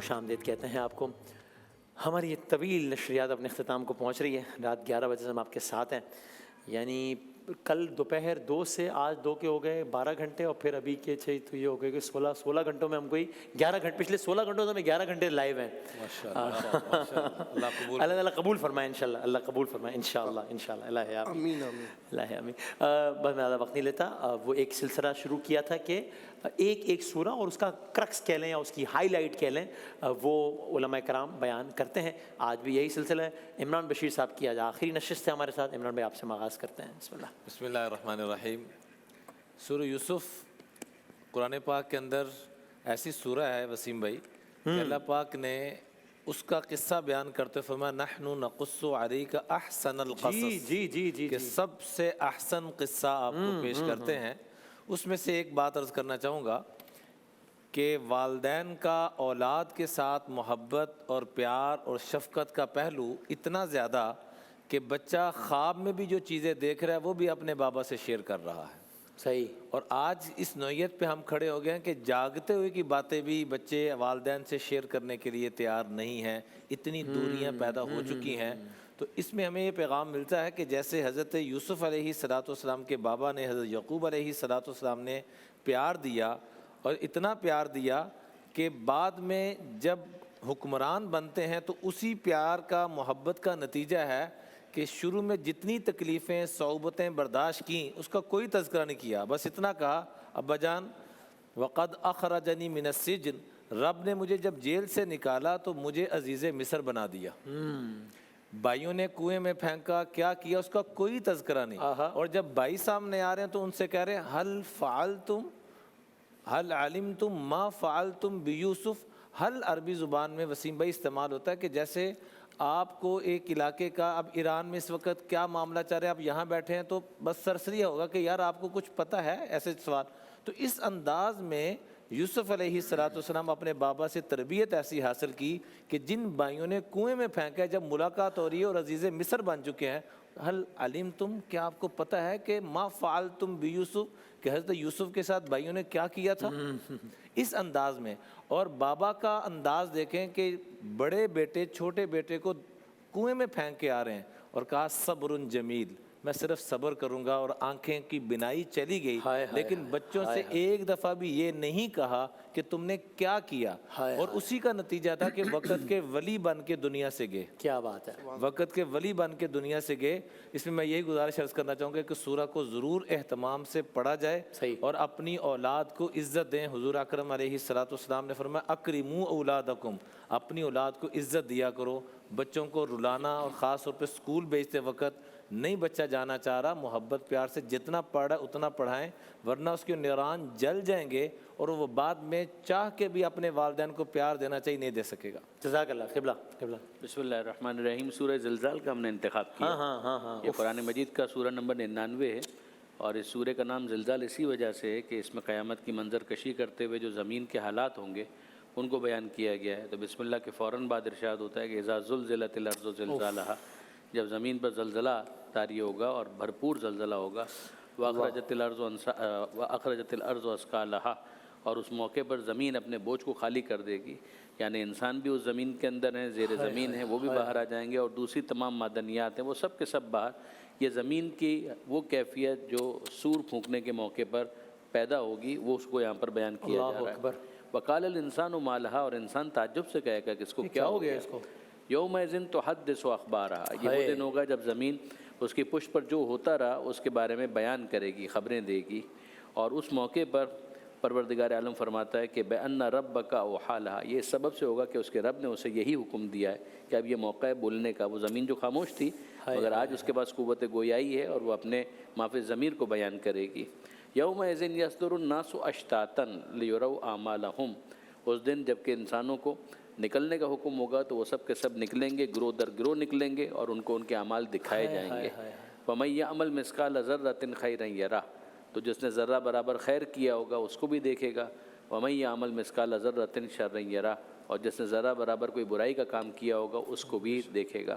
خوش آمدید کہتے ہیں آپ کو. ہماری یہ طویل نشریات اپنے اختتام کو پہنچ رہی ہے. رات 11 بجے سے ہم آپ کے ساتھ ہیں. یعنی کل دوپہر 2 سے آج 2 کے ہو گئے 12 گھنٹے, اور پھر ابھی کے 6 تو یہ ہو گئے کہ 16 گھنٹوں میں ہم کوئی 11 گھنٹے, پچھلے 16 گھنٹوں سے ہمیں 11 گھنٹے لائیو ہیں. اللہ تعالیٰ قبول فرمائے انشاءاللہ, اللہ قبول فرمائے انشاءاللہ انشاءاللہ. اللہ آمین اللہ آمین. بس میں زیادہ وقت نہیں لیتا. وہ ایک سلسلہ شروع کیا تھا کہ ایک سورہ اور اس کا کرکس کہہ لیں یا اس کی ہائی لائٹ کہہ لیں, وہ علماء کرام بیان کرتے ہیں. آج بھی یہی سلسلہ ہے. عمران بشیر صاحب کی آج آخری نشست ہے ہمارے ساتھ. عمران بھائی آپ سے آغاز کرتے ہیں. بسم اللہ. بسم اللہ الرحمن الرحیم. سورہ یوسف قرآن پاک کے اندر ایسی سورہ ہے وسیم بھائی کہ اللہ پاک نے اس کا قصہ بیان کرتے فرمایا نحن نقص علیک احسن القصص. جی کہ سب سے احسن قصہ آپ کو پیش کرتے ہیں. اس میں سے ایک بات عرض کرنا چاہوں گا کہ والدین کا اولاد کے ساتھ محبت اور پیار اور شفقت کا پہلو اتنا زیادہ کہ بچہ خواب میں بھی جو چیزیں دیکھ رہا ہے وہ بھی اپنے بابا سے شیئر کر رہا ہے. صحیح. اور آج اس نوعیت پہ ہم کھڑے ہو گئے ہیں کہ جاگتے ہوئے کی باتیں بھی بچے والدین سے شیئر کرنے کے لیے تیار نہیں ہیں. اتنی دوریاں پیدا ہو چکی ہیں. تو اس میں ہمیں یہ پیغام ملتا ہے کہ جیسے حضرت یوسف علیہ السلام کے بابا نے حضرت یعقوب علیہ السلام نے پیار دیا, اور اتنا پیار دیا کہ بعد میں جب حکمران بنتے ہیں تو اسی پیار کا, محبت کا نتیجہ ہے کہ شروع میں جتنی تکلیفیں صعوبتیں برداشت کیں اس کا کوئی تذکرہ نہیں کیا. بس اتنا کہا ابا جان وقد اخرجنی من السجن, رب نے مجھے جب جیل سے نکالا تو مجھے عزیز مصر بنا دیا. بھائیوں نے کنویں میں پھینکا, کیا کیا, اس کا کوئی تذکرہ نہیں. اور جب بھائی سامنے آ رہے ہیں تو ان سے کہہ رہے ہیں حل علمتم ما فعلتم بیوسف. حل عربی زبان میں وسیم بھائی استعمال ہوتا ہے کہ جیسے آپ کو ایک علاقے کا, اب ایران میں اس وقت کیا معاملہ چل رہا ہے, آپ یہاں بیٹھے ہیں تو بس سرسری ہوگا کہ یار آپ کو کچھ پتہ ہے, ایسے سوال. تو اس انداز میں یوسف علیہ السلام اپنے بابا سے تربیت ایسی حاصل کی کہ جن بھائیوں نے کنویں میں پھینکا, جب ملاقات ہو رہی ہے اور عزیز مصر بن چکے ہیں, حل علمتم, کیا آپ کو پتہ ہے کہ ما فعلتم بیوسف, کہ حضرت یوسف کے ساتھ بھائیوں نے کیا کیا تھا, اس انداز میں. اور بابا کا انداز دیکھیں کہ بڑے بیٹے چھوٹے بیٹے کو کنویں میں پھینک کے آ رہے ہیں اور کہا صبر جمیل, میں صرف صبر کروں گا, اور آنکھیں کی بینائی چلی گئی. لیکن بچوں سے ایک دفعہ بھی یہ نہیں کہا کہ تم نے کیا کیا, اور اسی کا نتیجہ تھا کہ وقت کے ولی بن کے دنیا سے گئے. کیا بات ہے, وقت کے ولی بن کے دنیا سے گئے. اس میں یہی گزارش عرض کرنا چاہوں گا کہ سورہ کو ضرور اہتمام سے پڑھا جائے اور اپنی اولاد کو عزت دیں. حضور اکرم علیہ السلام نے فرمایا اکرموا اولادکم, اپنی اولاد کو عزت دیا کرو. بچوں کو رلانا, اور خاص طور پہ اسکول بھیجتے وقت نہیں بچہ جانا چاہ رہا, محبت پیار سے جتنا پڑھا اتنا پڑھائیں, ورنہ اس کے نیران جل جائیں گے اور وہ بعد میں چاہ کے بھی اپنے والدین کو پیار دینا چاہیے نہیں دے سکے گا. جزاک اللہ. قبلہ. بسم اللہ الرحمن الرحیم. سورہ زلزال کا ہم نے انتخاب کیا. یہ قرآن مجید کا سورہ نمبر 99 ہے, اور اس سورہ کا نام زلزال اسی وجہ سے ہے کہ اس میں قیامت کی منظر کشی کرتے ہوئے جو زمین کے حالات ہوں گے ان کو بیان کیا گیا ہے. تو بسم اللہ کے فوراً بعد ارشاد ہوتا ہے کہ اذا زلزلت الارض زلزالہا, جب زمین پر زلزلہ طاری ہوگا اور بھرپور زلزلہ ہوگا. واخرجت الارض اثقالہا, اور اس موقع پر زمین اپنے بوجھ کو خالی کر دے گی. یعنی انسان بھی اس زمین کے اندر ہیں, زیر زمین ہیں, وہ بھی باہر آ جائیں گے, اور دوسری تمام معدنیات ہیں وہ سب کے سب باہر. یہ زمین کی وہ کیفیت جو سور پھونکنے کے موقع پر پیدا ہوگی وہ اس کو یہاں پر بیان کیا جا رہا ہے. وقال الانسان ما لہا, اور انسان تعجب سے کہے گا کہ اس کو کیا ہو گیا. یومئذ تحدث اخبارہا, یہ وہ دن ہوگا جب زمین اس کی پشت پر جو ہوتا رہا اس کے بارے میں بیان کرے گی, خبریں دے گی. اور اس موقع پر پروردگار عالم فرماتا ہے کہ بأن ربک اوحی لہا, یہ اس سبب سے ہوگا کہ اس کے رب نے اسے یہی حکم دیا ہے کہ اب یہ موقع ہے بولنے کا. وہ زمین جو خاموش تھی مگر آج اس کے پاس قوت گویائی ہے, اور وہ اپنے ما فی الضمیر کو بیان کرے گی. یومئذ یصدر الناس اشتاتا لیروا اعمالہم, اس دن جب کہ انسانوں کو نکلنے کا حکم ہوگا تو وہ سب کے سب نکلیں گے, گروہ در گروہ نکلیں گے, اور ان کو ان کے اعمال دکھائے جائیں گے. وَمَن يَعْمَلْ مِثْقَالَ ذَرَّةٍ خَيْرًا يَرَهُ, تو جس نے ذرہ برابر خیر کیا ہوگا اس کو بھی دیکھے گا. وَمَن يَعْمَلْ مِثْقَالَ ذَرَّةٍ شَرًّا يَرَهُ, اور جس نے ذرہ برابر کوئی برائی کا کام کیا ہوگا اس کو بھی دیکھے گا.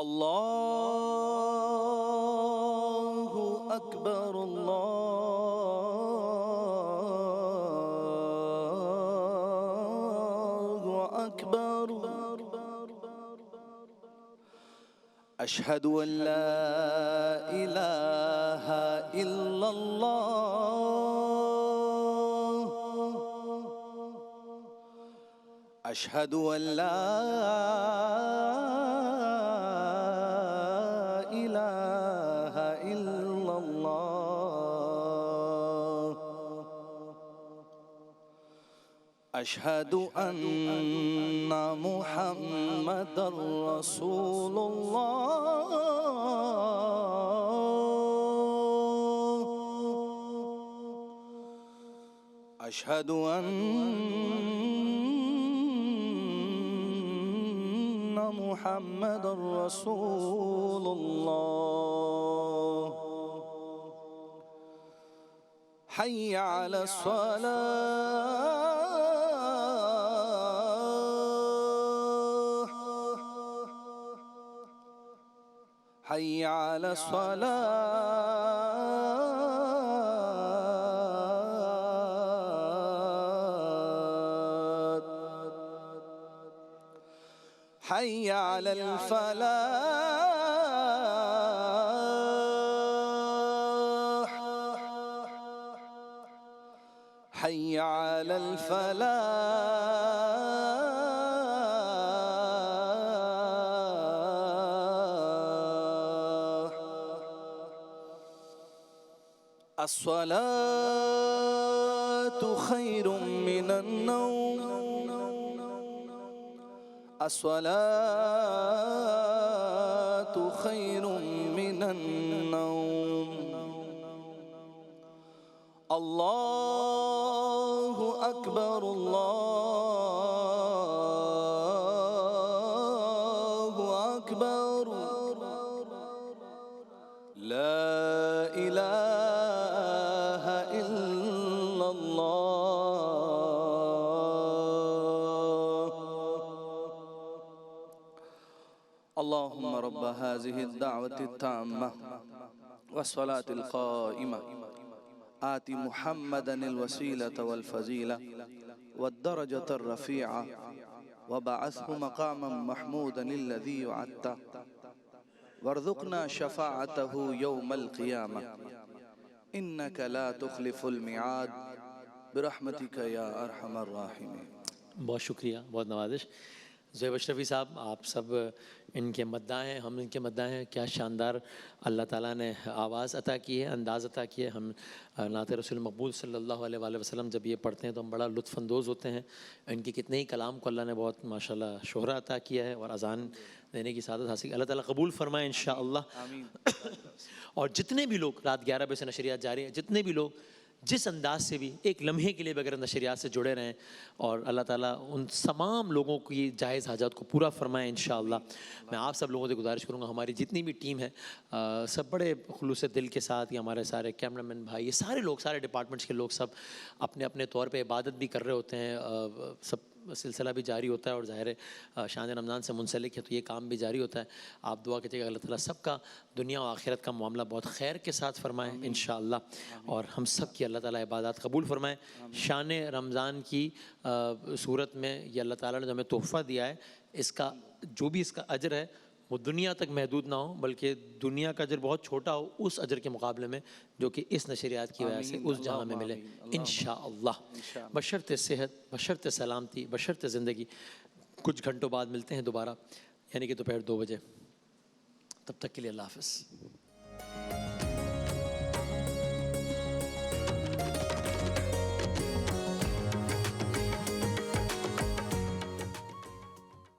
Allahu Akbar, Allahu Akbar. Ashhadu an la ilaha illallah. Ashhadu an la ilaha illallah. Ashhadu anna Muhammadar Rasulullah. Ashhadu anna Muhammadar Rasulullah. Hayya ala salah. حي على الصلاة. حي على الفلاح. حي على الفلاح. الصلاة خير من النوم. الصلاة خير من النوم. الله أكبر، الله أكبر. لا إله إلا الله. اللهم رب هذه الدعوة التامة والصلاة القائمة آت محمدا الوسيلة والفضيلة والدرجة الرفيعة وبعثه مقاما محمودا الذي وعدته وارزقنا شفاعته يوم القيامة إنك لا تخلف الميعاد برحمتك يا أرحم الراحمين. بہت شکریہ، بہت نوازش. زہیب اشرفی صاحب، آپ سب ان کے مداح ہیں، ہم ان کے مداح ہیں. کیا شاندار اللہ تعالیٰ نے آواز عطا کی ہے، انداز عطا کی ہے. ہم نعت رسول مقبول صلی اللہ علیہ وآلہ وسلم جب یہ پڑھتے ہیں تو ہم بڑا لطف اندوز ہوتے ہیں. ان کے کتنے ہی کلام کو اللہ نے بہت ماشاءاللہ شہرہ عطا کیا ہے اور اذان دینے کی سعادت حاصل. اللہ تعالیٰ قبول فرمائے انشاءاللہ. اور جتنے بھی لوگ رات 11 بجے سے نشریات جاری ہیں، جتنے بھی لوگ جس انداز سے بھی ایک لمحے کے لیے بغیر نشریات سے جڑے رہیں، اور اللہ تعالیٰ ان تمام لوگوں کی جائز حاجات کو پورا فرمائے انشاءاللہ. میں آپ سب لوگوں سے گزارش کروں گا، ہماری جتنی بھی ٹیم ہے سب بڑے خلوص دل کے ساتھ، یہ ہمارے سارے کیمرہ مین بھائی، یہ سارے لوگ، سارے ڈپارٹمنٹس کے لوگ سب اپنے اپنے طور پہ عبادت بھی کر رہے ہوتے ہیں. سب سلسلہ بھی جاری ہوتا ہے اور ظاہر ہے شان رمضان سے منسلک ہے تو یہ کام بھی جاری ہوتا ہے. آپ دعا کیجیے گا اللہ تعالیٰ سب کا دنیا و آخرت کا معاملہ بہت خیر کے ساتھ فرمائے انشاءاللہ، اور ہم سب کی اللہ تعالیٰ عبادات قبول فرمائے. شان رمضان کی صورت میں یہ اللہ تعالیٰ نے جو ہمیں تحفہ دیا ہے، اس کا جو بھی اس کا اجر ہے وہ دنیا تک محدود نہ ہو، بلکہ دنیا کا اجر بہت چھوٹا ہو اس اجر کے مقابلے میں جو کہ اس نشریات کی وجہ سے اس جہاں میں ملے انشاءاللہ. بشرط صحت، بشرط سلامتی، بشرط زندگی. کچھ گھنٹوں بعد ملتے ہیں دوبارہ، یعنی کہ دوپہر 2 بجے. تب تک کے لیے اللہ حافظ.